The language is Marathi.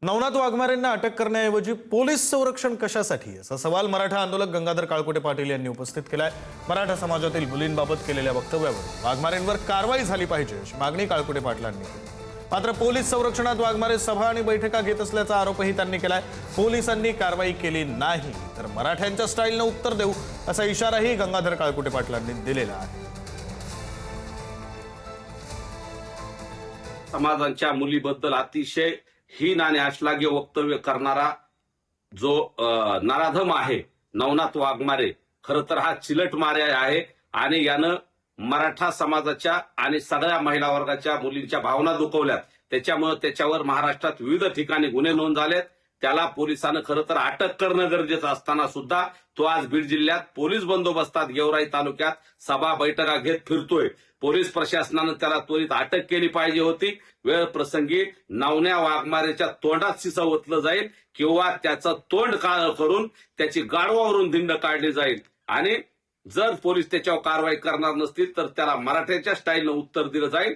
नवनाथ वाघमारेंना अटक करण्याऐवजी पोलीस संरक्षण कशासाठी असा सवाल मराठा आंदोलक गंगाधर काळकुटे पाटील यांनी उपस्थित केलाय। मराठा समाजातील मुलींबाबत केलेल्या वक्तव्यावर वाघमारेंवर कारवाई झाली पाहिजे अशी मागणी काळकुटे पाटलांनी केली। मात्र पोलीस संरक्षणात वाघमारे सभा आणि बैठका घेत असल्याचा आरोपही त्यांनी केलाय। पोलिसांनी कारवाई केली नाही तर मराठ्यांच्या स्टाईलने उत्तर देऊ असा इशाराही गंगाधर काळकुटे पाटलांनी दिलेला आहे। समाजाच्या मुलीबद्दल अतिशय हीन आणि अश्लाघ्य वक्तव्य करणारा जो नराधम आहे नवनाथ वाघमारे, खरं तर हा चिलट मारे आहे आणि यानं मराठा समाजाच्या आणि सगळ्या महिला वर्गाच्या मुलींच्या भावना दुखवल्यात। त्याच्यामुळे त्याच्यावर महाराष्ट्रात विविध ठिकाणी गुन्हे नोंद झालेत। त्याला पोलिसांना खरं तर अटक करणं गरजेचं असताना सुद्धा तो आज बीड जिल्ह्यात पोलीस बंदोबस्तात गेवराई तालुक्यात सभा बैठका घेत फिरतोय। पोलीस प्रशासनानं त्याला त्वरित अटक केली पाहिजे होती। वेळ प्रसंगी नवन्या वाघमारेच्या तोंडात शिसा ओतलं जाईल किंवा त्याचं तोंड काळं करून त्याची गाढवावरून धिंड काढली जाईल आणि जर पोलीस त्याच्यावर कारवाई करणार नसतील तर त्याला मराठ्याच्या स्टाईलनं उत्तर दिलं जाईल।